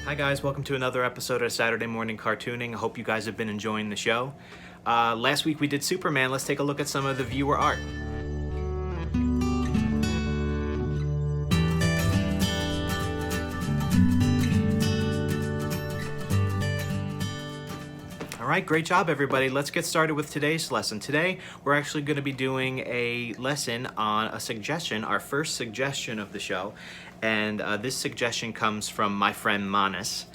Hi guys, welcome to another episode of Saturday Morning Cartooning. I hope you guys have been enjoying the show. Last week we did Superman. Let's take a look at some of the viewer art. Alright, great job everybody. Let's get started with today's lesson. Today we're actually going to be doing a lesson on a suggestion, our first suggestion of the show. And this suggestion comes from my friend Manas,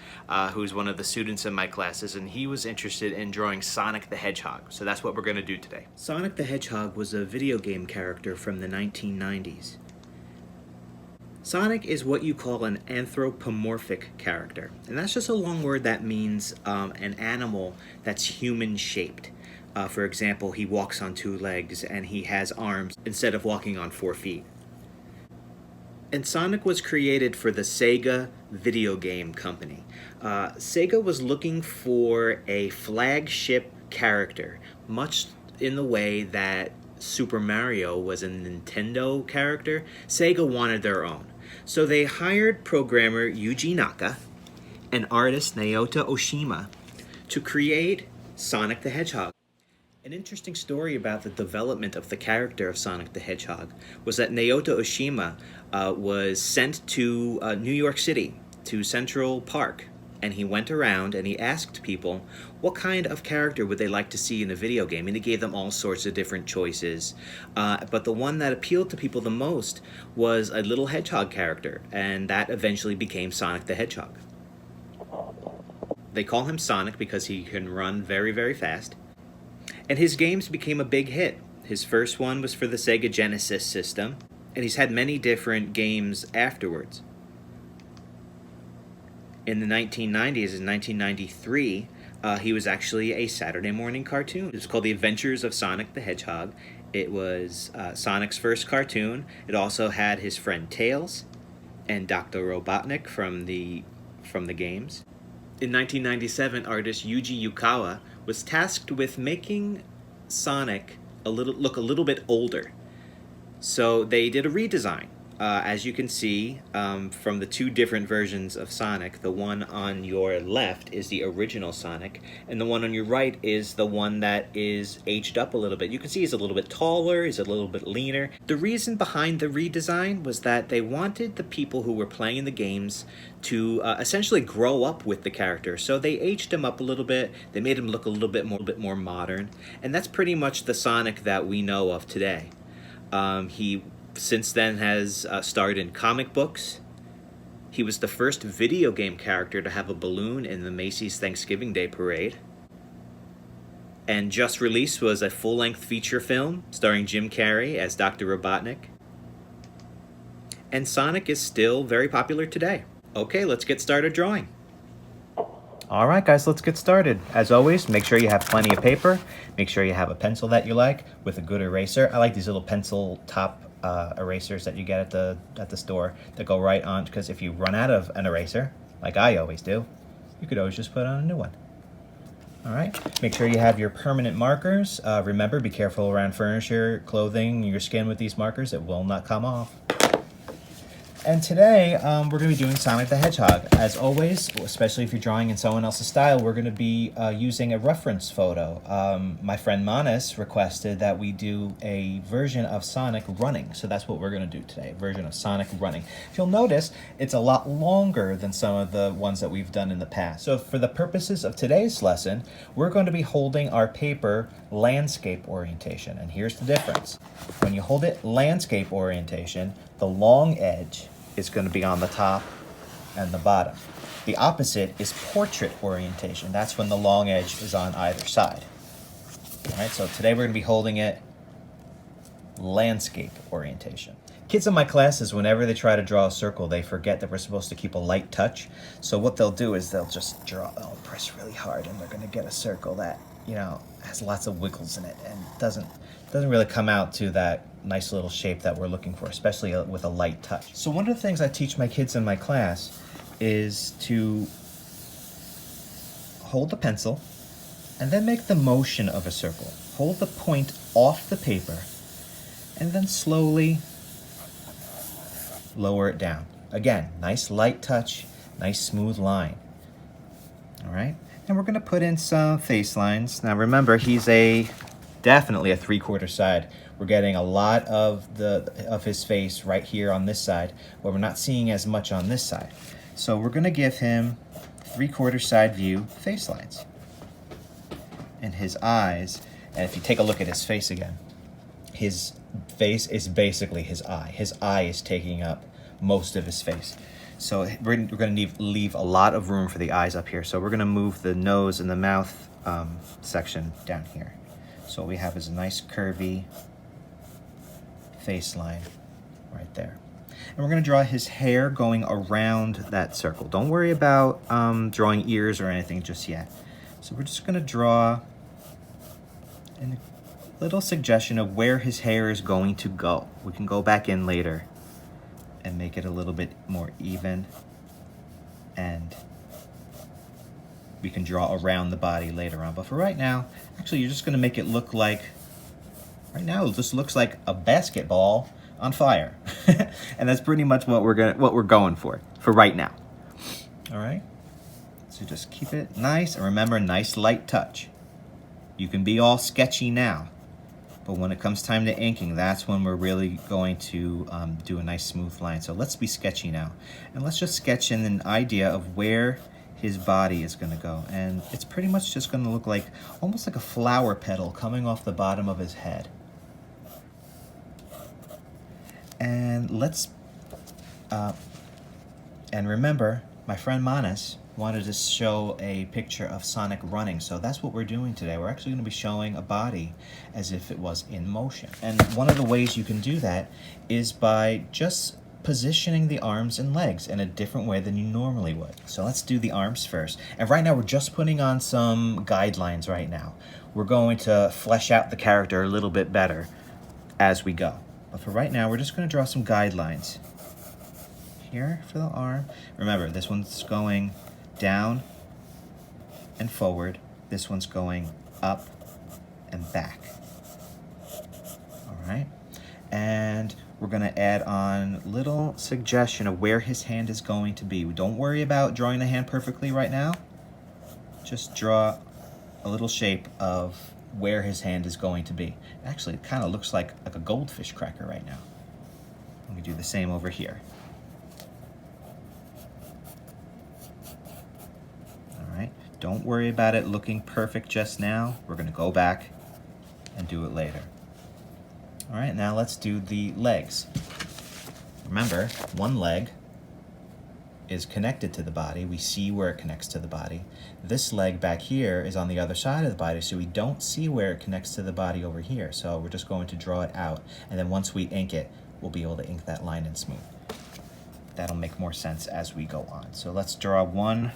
who's one of the students in my classes, and he was interested in drawing Sonic the Hedgehog. So that's what we're going to do today. Sonic the Hedgehog was a video game character from the 1990s. Sonic is what you call an anthropomorphic character, and that's just a long word that means an animal that's human-shaped. For example, he walks on 2 legs and he has arms instead of walking on 4 feet. And Sonic was created for the Sega video game company. Sega was looking for a flagship character, much in the way that Super Mario was a Nintendo character. Sega wanted their own. So they hired programmer Yuji Naka and artist Naoto Oshima to create Sonic the Hedgehog. An interesting story about the development of the character of Sonic the Hedgehog was that Naoto Oshima was sent to New York City, to Central Park, and he went around and he asked people what kind of character would they like to see in a video game, and he gave them all sorts of different choices. But the one that appealed to people the most was a little hedgehog character, and that eventually became Sonic the Hedgehog. They call him Sonic because he can run very, very fast. And his games became a big hit. His first one was for the Sega Genesis system, and he's had many different games afterwards. In the 1990s, in 1993, he was actually a Saturday morning cartoon. It was called The Adventures of Sonic the Hedgehog. It was Sonic's first cartoon. It also had his friend Tails and Dr. Robotnik from the games. In 1997, artist Yuji Yukawa was tasked with making Sonic look a little bit older. So they did a redesign. As you can see from the 2 different versions of Sonic, the one on your left is the original Sonic, and the one on your right is the one that is aged up a little bit. You can see he's a little bit taller, he's a little bit leaner. The reason behind the redesign was that they wanted the people who were playing the games to essentially grow up with the character. So they aged him up a little bit, they made him look a little bit more modern, and that's pretty much the Sonic that we know of today. He since then has starred in comic books. He was the first video game character to have a balloon in the Macy's Thanksgiving Day Parade. And just released was a full-length feature film starring Jim Carrey as Dr. Robotnik. And Sonic is still very popular today. Okay, let's get started drawing. Alright guys, let's get started. As always, make sure you have plenty of paper. Make sure you have a pencil that you like with a good eraser. I like these little pencil top erasers that you get at the store that go right on, because if you run out of an eraser, like I always do, you could always just put on a new one. Alright, make sure you have your permanent markers. Remember, be careful around furniture, clothing, your skin with these markers. It will not come off. And today, we're going to be doing Sonic the Hedgehog. As always, especially if you're drawing in someone else's style, we're going to be using a reference photo. My friend Manas requested that we do a version of Sonic running, so that's what we're going to do today, a version of Sonic running. If you'll notice, it's a lot longer than some of the ones that we've done in the past. So for the purposes of today's lesson, we're going to be holding our paper landscape orientation, and here's the difference. When you hold it landscape orientation, the long edge is going to be on the top and the bottom. The opposite is portrait orientation. That's when the long edge is on either side. All right, so today we're going to be holding it landscape orientation. Kids in my classes, whenever they try to draw a circle, they forget that we're supposed to keep a light touch. So what they'll do is they'll just they'll press really hard, and they're going to get a circle that, you know, has lots of wiggles in it and doesn't really come out to that nice little shape that we're looking for, especially with a light touch. So one of the things I teach my kids in my class is to hold the pencil and then make the motion of a circle. Hold the point off the paper and then slowly lower it down. Again, nice light touch Nice smooth line. All right, and we're gonna put in some face lines. Now remember, he's definitely a 3/4 side. We're getting a lot of his face right here on this side, but we're not seeing as much on this side. So we're gonna give him 3/4 side view face lines. And his eyes, and if you take a look at his face again, his face is basically his eye. His eye is taking up most of his face. So we're going to leave a lot of room for the eyes up here. So we're going to move the nose and the mouth section down here. So what we have is a nice curvy face line right there. And we're going to draw his hair going around that circle. Don't worry about drawing ears or anything just yet. So we're just going to draw a little suggestion of where his hair is going to go. We can go back in later and make it a little bit more even, and we can draw around the body later on. But for right now, actually you're just going to make it look like, right now it just looks like a basketball on fire. And that's pretty much what we're going for right now. All right, so just keep it nice, and remember, nice light touch. You can be all sketchy now, but when it comes time to inking, that's when we're really going to do a nice smooth line. So let's be sketchy now, and let's just sketch in an idea of where his body is going to go. And it's pretty much just going to look like almost like a flower petal coming off the bottom of his head. And and remember, my friend Manas wanted to show a picture of Sonic running, so that's what we're doing today. We're actually going to be showing a body as if it was in motion. And one of the ways you can do that is by just positioning the arms and legs in a different way than you normally would. So let's do the arms first. And right now we're just putting on some guidelines right now. We're going to flesh out the character a little bit better as we go. But for right now, we're just going to draw some guidelines. Here for the arm. Remember, this one's going down and forward. This one's going up and back. All right. And we're going to add on a little suggestion of where his hand is going to be. Don't worry about drawing the hand perfectly right now. Just draw a little shape of where his hand is going to be. Actually, it kind of looks like a goldfish cracker right now. Let me do the same over here. All right. Don't worry about it looking perfect just now. We're going to go back and do it later. All right, now let's do the legs. Remember, one leg is connected to the body. We see where it connects to the body. This leg back here is on the other side of the body, so we don't see where it connects to the body over here. So we're just going to draw it out, and then once we ink it, we'll be able to ink that line in smooth. That'll make more sense as we go on. So let's draw one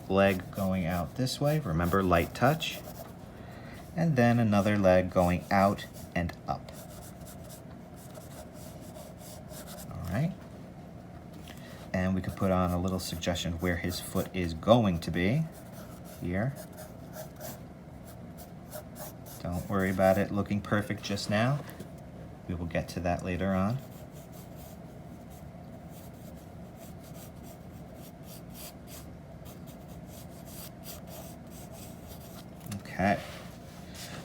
leg going out this way. Remember, light touch. And then another leg going out and up. All right. And we could put on a little suggestion of where his foot is going to be. Here. Don't worry about it looking perfect just now. We will get to that later on. Okay.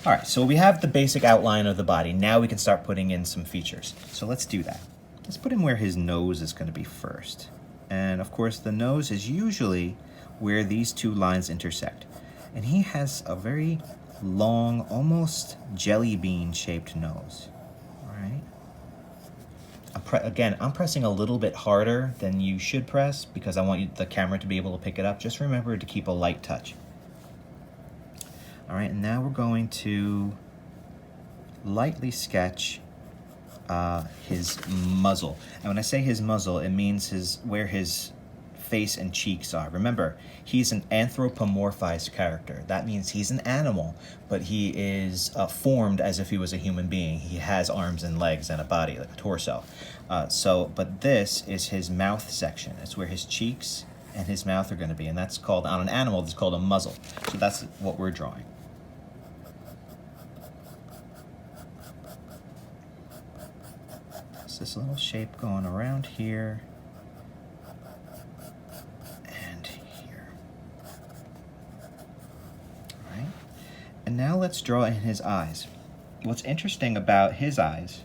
All right, so we have the basic outline of the body. Now we can start putting in some features. So let's do that. Let's put in where his nose is going to be first. And of course, the nose is usually where these two lines intersect. And he has a very long, almost jelly bean shaped nose. All right. Again, I'm pressing a little bit harder than you should press because I want the camera to be able to pick it up. Just remember to keep a light touch. All right, and now we're going to lightly sketch his muzzle. And when I say his muzzle, it means where his face and cheeks are. Remember, he's an anthropomorphized character. That means he's an animal, but he is formed as if he was a human being. He has arms and legs and a body, like a torso. But this is his mouth section. It's where his cheeks and his mouth are going to be, and that's called, on an animal, it's called a muzzle. So that's what we're drawing. This little shape going around here, And now let's draw in his eyes. What's interesting about his eyes,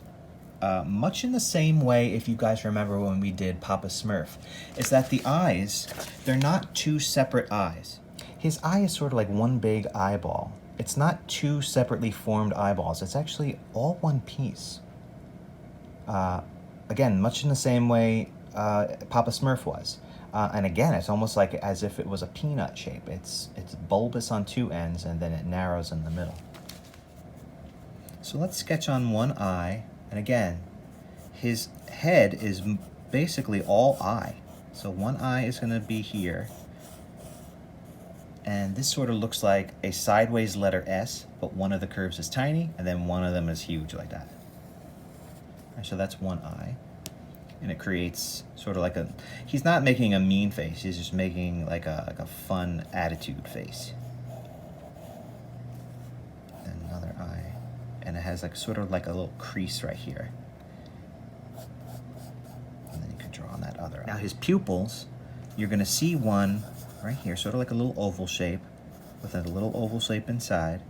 much in the same way, if you guys remember when we did Papa Smurf, is that the eyes, they're not two separate eyes. His eye is sort of like one big eyeball. It's not two separately formed eyeballs. It's actually all one piece. Again, much in the same way Papa Smurf was. And again, it's almost like as if it was a peanut shape. It's bulbous on two ends and then it narrows in the middle. So let's sketch on one eye. And again, his head is basically all eye. So one eye is going to be here. And this sort of looks like a sideways letter S, but one of the curves is tiny, and then one of them is huge like that. All right, so that's one eye. And it creates sort of like a, he's not making a mean face, he's just making like a fun attitude face. And another eye. And it has like sort of like a little crease right here. And then you can draw on that other eye. Now his pupils, you're gonna see one right here, sort of like a little oval shape with a little oval shape inside.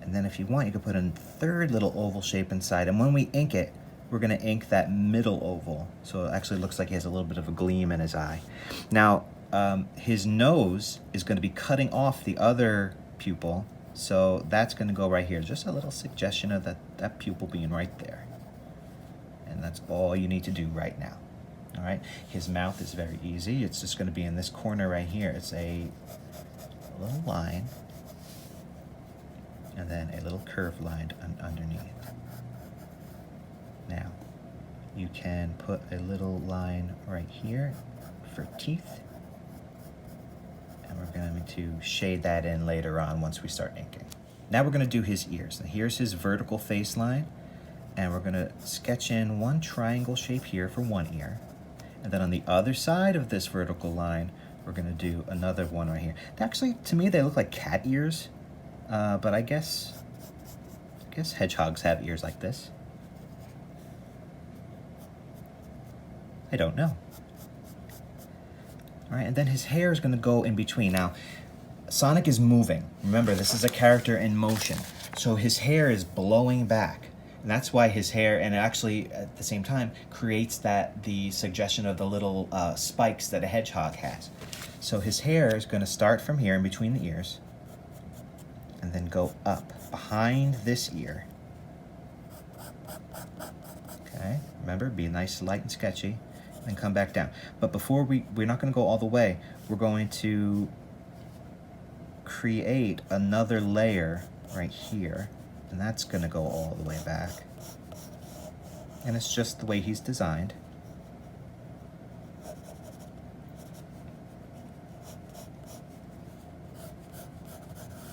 And then if you want, you could put a third little oval shape inside. And when we ink it, we're gonna ink that middle oval. So it actually looks like he has a little bit of a gleam in his eye. Now, his nose is gonna be cutting off the other pupil. So that's gonna go right here. Just a little suggestion of that pupil being right there. And that's all you need to do right now. All right, his mouth is very easy. It's just going to be in this corner right here. It's a little line and then a little curved line underneath. Now, you can put a little line right here for teeth. And we're going to shade that in later on once we start inking. Now we're going to do his ears. Now here's his vertical face line. And we're going to sketch in one triangle shape here for one ear. And then on the other side of this vertical line, we're gonna do another one right here. Actually, to me, they look like cat ears, but I guess hedgehogs have ears like this. I don't know. All right, and then his hair is gonna go in between. Now, Sonic is moving. Remember, this is a character in motion. So his hair is blowing back. And that's why his hair, and it actually at the same time creates the suggestion of the little spikes that a hedgehog has. So his hair is going to start from here in between the ears and then go up behind this ear. Okay, remember, be nice, light, and sketchy, and then come back down. But before we're not going to go all the way. We're going to create another layer right here. And that's going to go all the way back. And it's just the way he's designed.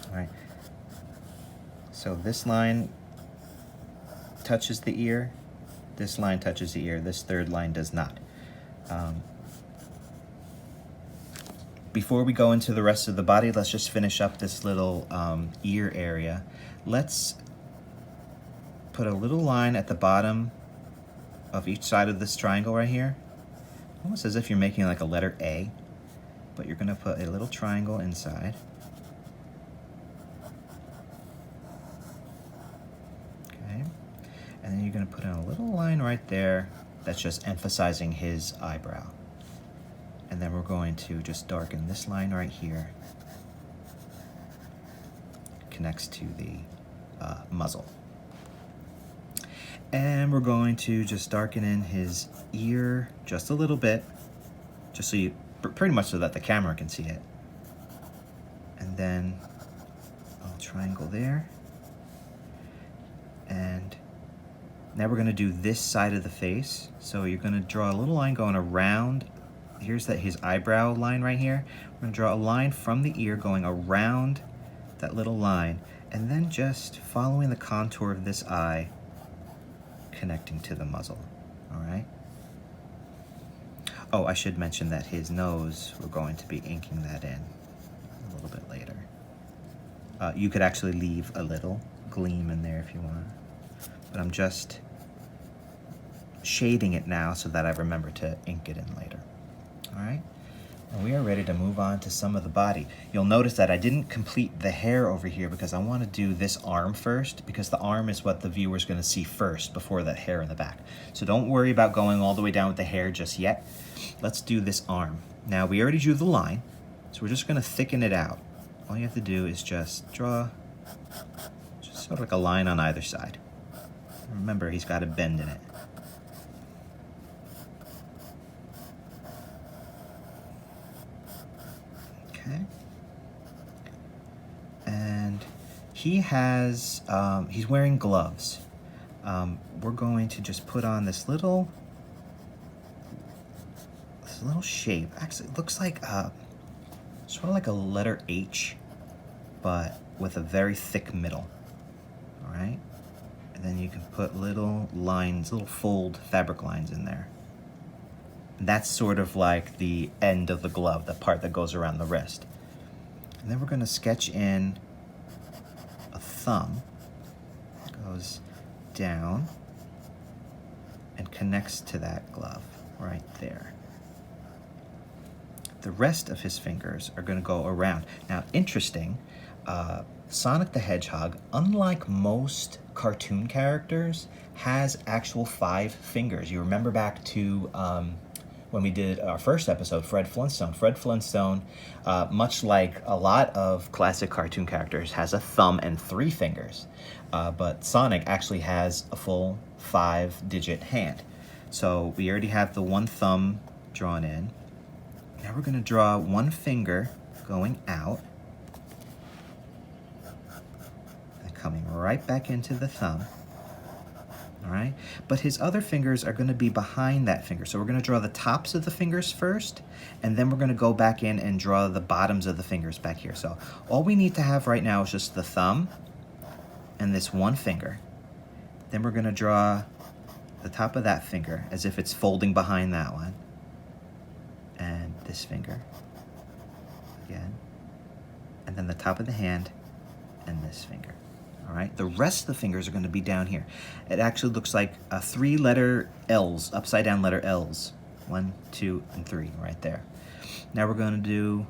All right. So this line touches the ear. This line touches the ear. This third line does not. Before we go into the rest of the body, let's just finish up this little ear area. Let's put a little line at the bottom of each side of this triangle right here. Almost as if you're making like a letter A, but you're gonna put a little triangle inside. Okay, and then you're gonna put in a little line right there that's just emphasizing his eyebrow. And then we're going to just darken this line right here. Connects to the muzzle. And we're going to just darken in his ear just a little bit, just so you, pretty much so that the camera can see it. And then a triangle there. And now we're gonna do this side of the face. So you're gonna draw a little line going around. Here's his eyebrow line right here. We're gonna draw a line from the ear going around that little line, and then just following the contour of this eye, connecting to the muzzle. All right. Oh, I should mention that his nose, we're going to be inking that in a little bit later. You could actually leave a little gleam in there if you want, but I'm just shading it now so that I remember to ink it in later. All right. And we are ready to move on to some of the body. You'll notice that I didn't complete the hair over here because I want to do this arm first, because the arm is what the viewer's going to see first before that hair in the back. So don't worry about going all the way down with the hair just yet. Let's do this arm. Now we already drew the line, so we're just going to thicken it out. All you have to do is just draw just sort of like a line on either side. Remember, he's got a bend in it. Okay. And he has, he's wearing gloves. We're going to just put on this little shape. Actually, it looks like sort of like a letter H, but with a very thick middle. All right. And then you can put little lines, little fold fabric lines in there. And that's sort of like the end of the glove, the part that goes around the wrist. And then we're going to sketch in a thumb. It goes down and connects to that glove right there. The rest of his fingers are going to go around. Now, interesting, Sonic the Hedgehog, unlike most cartoon characters, has actual 5 fingers. You remember back to when we did our first episode, Fred Flintstone. Fred Flintstone, much like a lot of classic cartoon characters, has a thumb and 3 fingers. But Sonic actually has a full 5-digit hand. So we already have the one thumb drawn in. Now we're going to draw one finger going out and coming right back into the thumb. All right, but his other fingers are going to be behind that finger. So we're going to draw the tops of the fingers first, and then we're going to go back in and draw the bottoms of the fingers back here. So all we need to have right now is just the thumb and this one finger. Then we're going to draw the top of that finger as if it's folding behind that one. And this finger again. And then the top of the hand and this finger. All right, the rest of the fingers are going to be down here. It actually looks like 3 letter L's, upside down letter L's. 1, 2, and 3 right there. Now we're going to do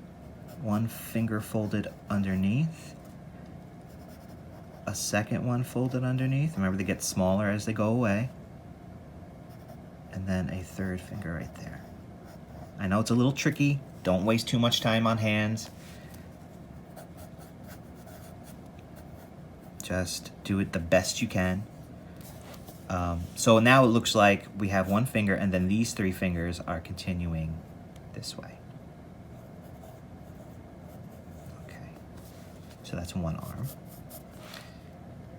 one finger folded underneath, a second one folded underneath. Remember, they get smaller as they go away. And then a third finger right there. I know it's a little tricky. Don't waste too much time on hands. Just do it the best you can. So now it looks like we have one finger, and then these 3 fingers are continuing this way. Okay, so that's one arm.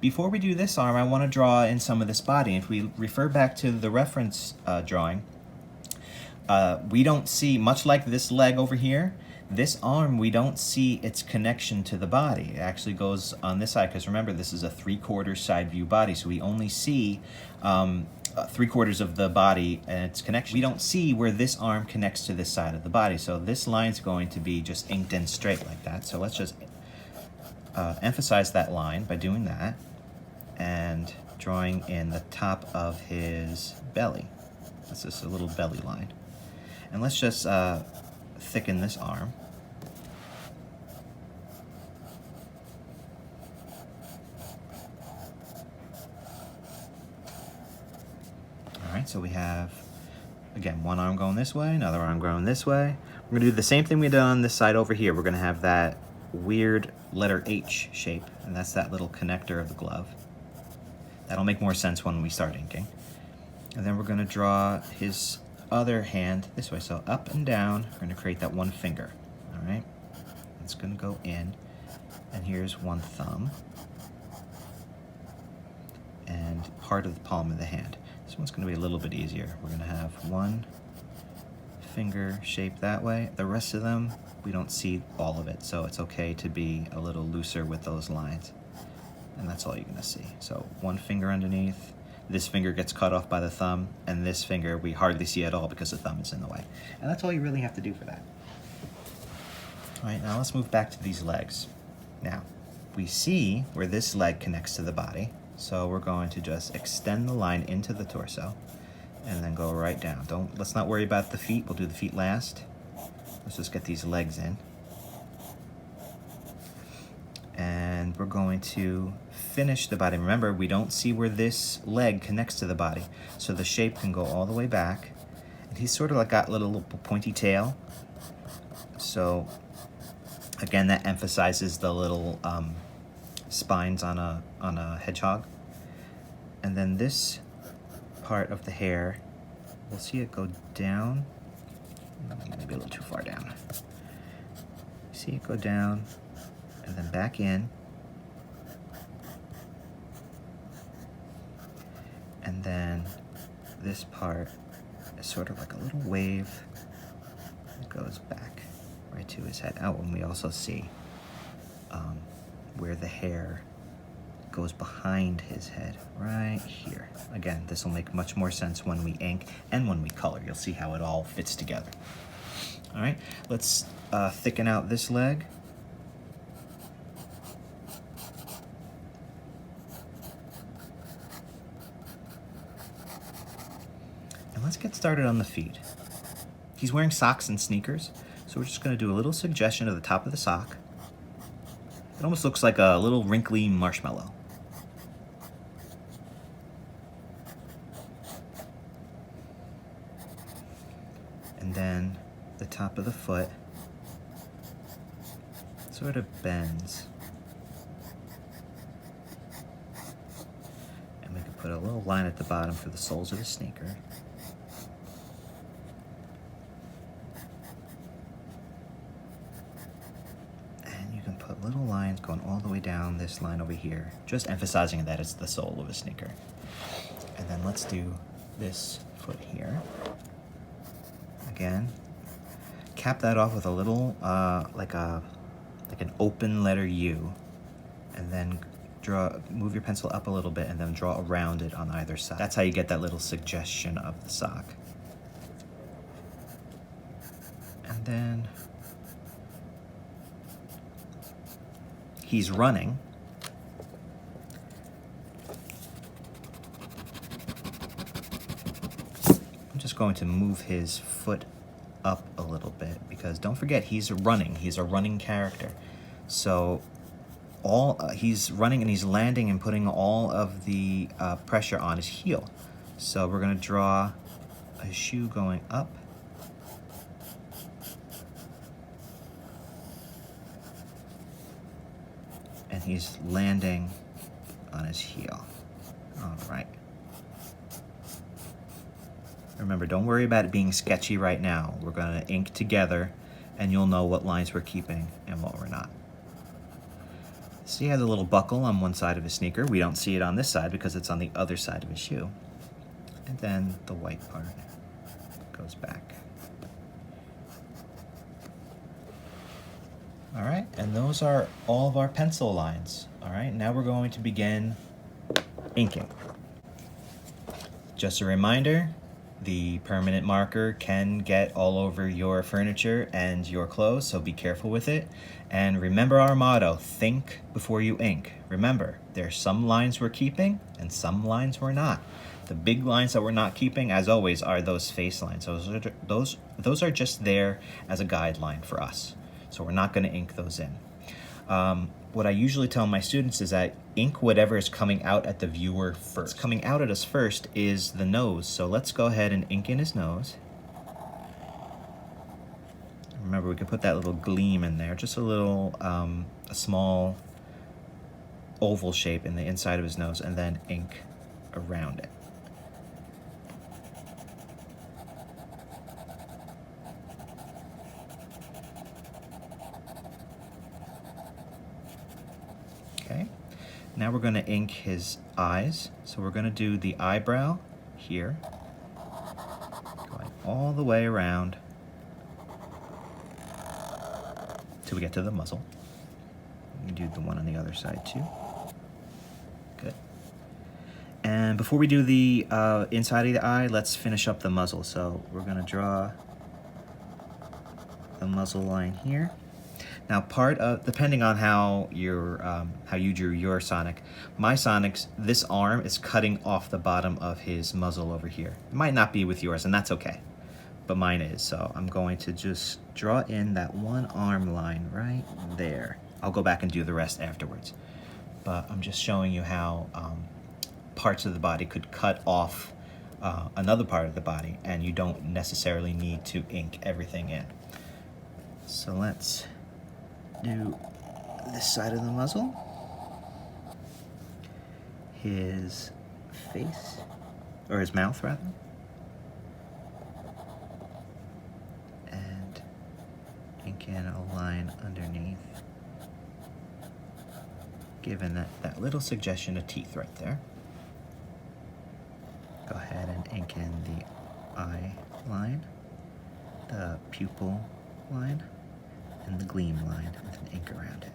Before we do this arm, I want to draw in some of this body. If we refer back to the reference drawing, we don't see, much like this leg over here, this arm, we don't see its connection to the body. It actually goes on this side, because remember, this is a 3/4 side view body, so we only see 3/4 of the body and its connection. We don't see where this arm connects to this side of the body, so this line's going to be just inked in straight like that. So let's just emphasize that line by doing that and drawing in the top of his belly. That's just a little belly line. And let's just thicken this arm. All right, so we have, again, one arm going this way, another arm going this way. We're going to do the same thing we did on this side over here. We're going to have that weird letter H shape, and that's that little connector of the glove. That'll make more sense when we start inking. And then we're going to draw his other hand this way. So up and down, we're going to create that one finger. All right, it's going to go in, and here's one thumb and part of the palm of the hand. This one's going to be a little bit easier. We're going to have one finger shaped that way. The rest of them, we don't see all of it, so it's okay to be a little looser with those lines. And that's all you're going to see. So one finger underneath, this finger gets cut off by the thumb, and this finger we hardly see at all because the thumb is in the way. And that's all you really have to do for that. All right, now let's move back to these legs. Now, we see where this leg connects to the body, so we're going to just extend the line into the torso and then go right down. Let's not worry about the feet. We'll do the feet last. Let's just get these legs in. And we're going to finish the body. Remember, we don't see where this leg connects to the body, so the shape can go all the way back. And he's sort of like got a little pointy tail. So again, that emphasizes the little spines on a hedgehog. And then this part of the hair, we'll see it go down, maybe a little too far down. See it go down and then back in. And then this part is sort of like a little wave that goes back right to his head. Oh, and we also see where the hair goes behind his head, right here. Again, this will make much more sense when we ink and when we color. You'll see how it all fits together. All right, let's thicken out this leg. And let's get started on the feet. He's wearing socks and sneakers, so we're just gonna do a little suggestion of the top of the sock. It almost looks like a little wrinkly marshmallow. And then the top of the foot sort of bends. And we can put a little line at the bottom for the soles of the sneaker. Little lines going all the way down this line over here, just emphasizing that it's the sole of a sneaker. And then let's do this foot here. Again, cap that off with a little like an open letter U, and then move your pencil up a little bit and then draw around it on either side. That's how you get that little suggestion of the sock. And then he's running. I'm just going to move his foot up a little bit because don't forget, he's running. He's a running character. So he's running and he's landing and putting all of the pressure on his heel. So we're gonna draw a shoe going up. And he's landing on his heel. All right. Remember, don't worry about it being sketchy right now. We're gonna ink together and you'll know what lines we're keeping and what we're not. See, he has a little buckle on one side of his sneaker. We don't see it on this side because it's on the other side of his shoe. And then the white part goes back. All right, and those are all of our pencil lines. All right, now we're going to begin inking. Just a reminder, the permanent marker can get all over your furniture and your clothes, so be careful with it. And remember our motto, think before you ink. Remember, there's some lines we're keeping and some lines we're not. The big lines that we're not keeping, as always, are those face lines. Those are just there as a guideline for us. So we're not going to ink those in. What I usually tell my students is that ink whatever is coming out at the viewer first. What's coming out at us first is the nose. So let's go ahead and ink in his nose. Remember, we can put that little gleam in there, just a little, a small oval shape in the inside of his nose, and then ink around it. Okay, now we're going to ink his eyes. So we're going to do the eyebrow here, going all the way around till we get to the muzzle. We can do the one on the other side too. Good. And before we do the inside of the eye, let's finish up the muzzle. So we're going to draw the muzzle line here. Now, depending on how you drew your Sonic, my Sonic's, this arm is cutting off the bottom of his muzzle over here. It might not be with yours, and that's okay. but mine is. So I'm going to just draw in that one arm line right there. I'll go back and do the rest afterwards. But I'm just showing you how parts of the body could cut off another part of the body, and you don't necessarily need to ink everything in. So let's do this side of the muzzle, his face, or his mouth rather, and ink in a line underneath, given that little suggestion of teeth right there. Go ahead and ink in the eye line, the pupil line, and the gleam line with an ink around it.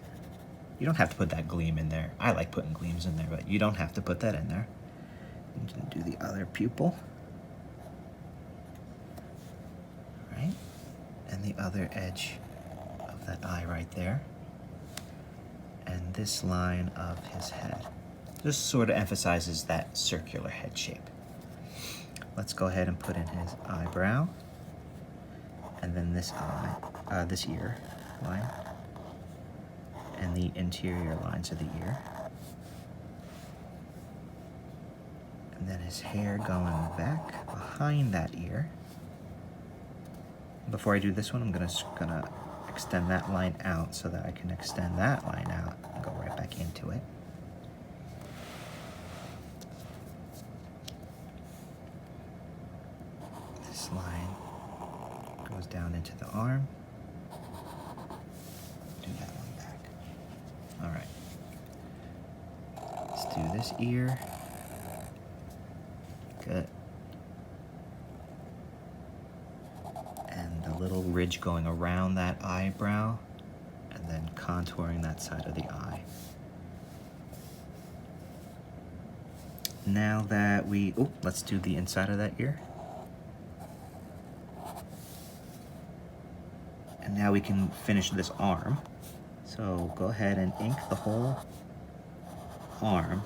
You don't have to put that gleam in there. I like putting gleams in there, but you don't have to put that in there. You can do the other pupil, right? And the other edge of that eye right there. And this line of his head. This sort of emphasizes that circular head shape. Let's go ahead and put in his eyebrow, and then this ear line, and the interior lines of the ear. And then his hair going back behind that ear. Before I do this one, I'm gonna extend that line out so that I can extend that line out and go right back into it. This line goes down into the arm. Do that one back. All right. Let's do this ear. Good. And the little ridge going around that eyebrow, and then contouring that side of the eye. Now that let's do the inside of that ear. And now we can finish this arm. So go ahead and ink the whole arm.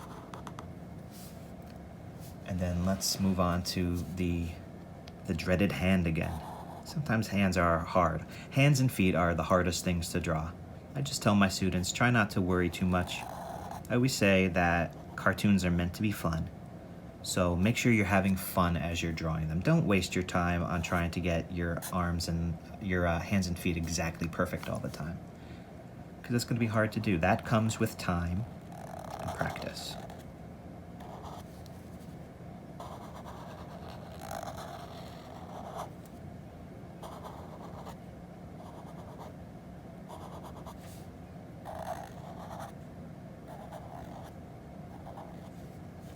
And then let's move on to the dreaded hand again. Sometimes hands are hard. Hands and feet are the hardest things to draw. I just tell my students, try not to worry too much. I always say that cartoons are meant to be fun. So make sure you're having fun as you're drawing them. Don't waste your time on trying to get your arms and your hands and feet exactly perfect all the time, because it's going to be hard to do. That comes with time and practice.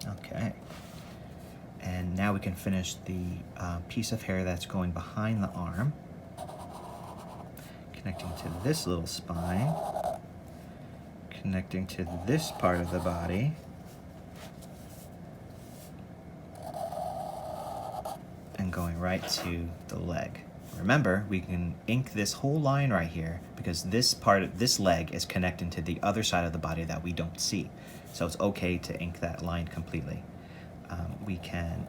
Okay. And now we can finish the piece of hair that's going behind the arm, connecting to this little spine, connecting to this part of the body, and going right to the leg. Remember, we can ink this whole line right here because this leg is connecting to the other side of the body that we don't see. So it's okay to ink that line completely. We can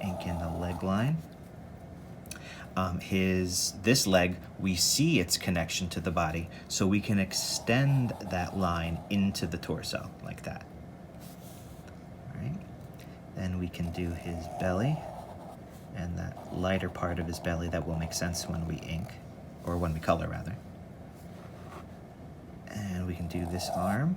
ink in the leg line. This leg, we see its connection to the body, so we can extend that line into the torso like that. All right. Then we can do his belly, and that lighter part of his belly that will make sense when we ink, or when we color rather. And we can do this arm.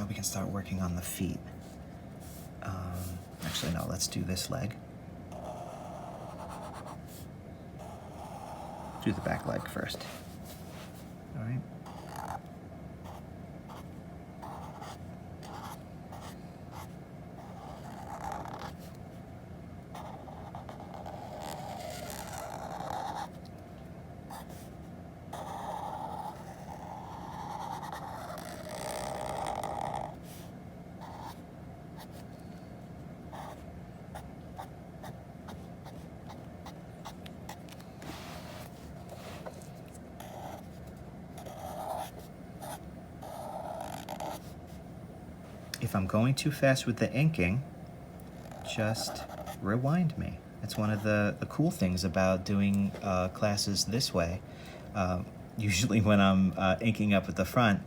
We can start working on the feet. Actually, no, let's do this leg. Do the back leg first. All right. if I'm going too fast with the inking, just rewind me. That's one of the cool things about doing classes this way. Usually when I'm inking up at the front,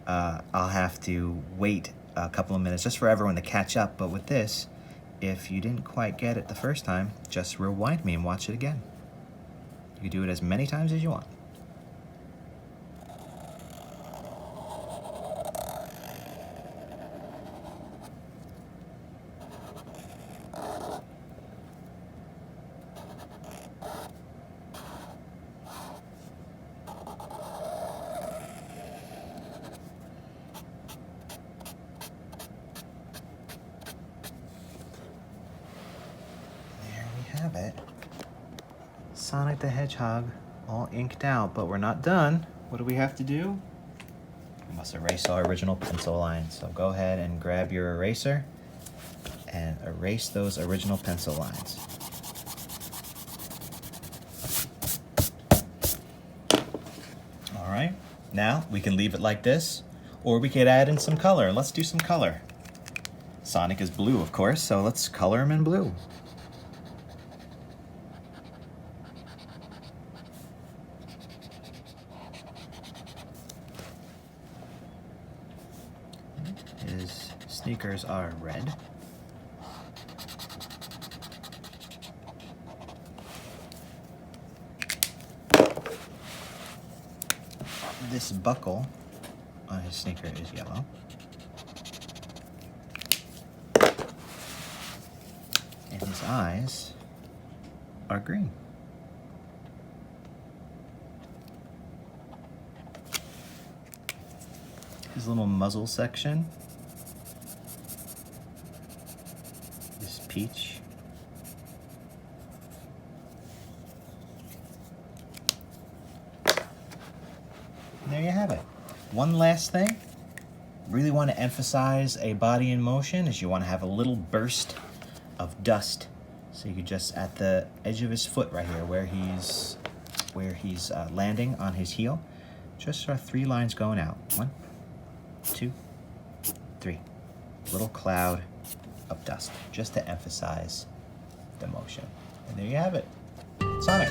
I'll have to wait a couple of minutes just for everyone to catch up. But with this, if you didn't quite get it the first time, just rewind me and watch it again. You can do it as many times as you want. Have it. Sonic the Hedgehog all inked out, but we're not done. What do we have to do? We must erase our original pencil lines. So go ahead and grab your eraser and erase those original pencil lines. All right, now we can leave it like this, or we could add in some color. Let's do some color. Sonic is blue, of course, so let's color him in blue. His sneakers are red. This buckle on his sneaker is yellow. And his eyes are green. His little muzzle section is peach. And there you have it. One last thing. Really want to emphasize a body in motion is you want to have a little burst of dust. So you could just at the edge of his foot right here where he's landing on his heel, just our 3 lines going out. 1, 2, 3. Little cloud of dust, just to emphasize the motion. And there you have it. Sonic.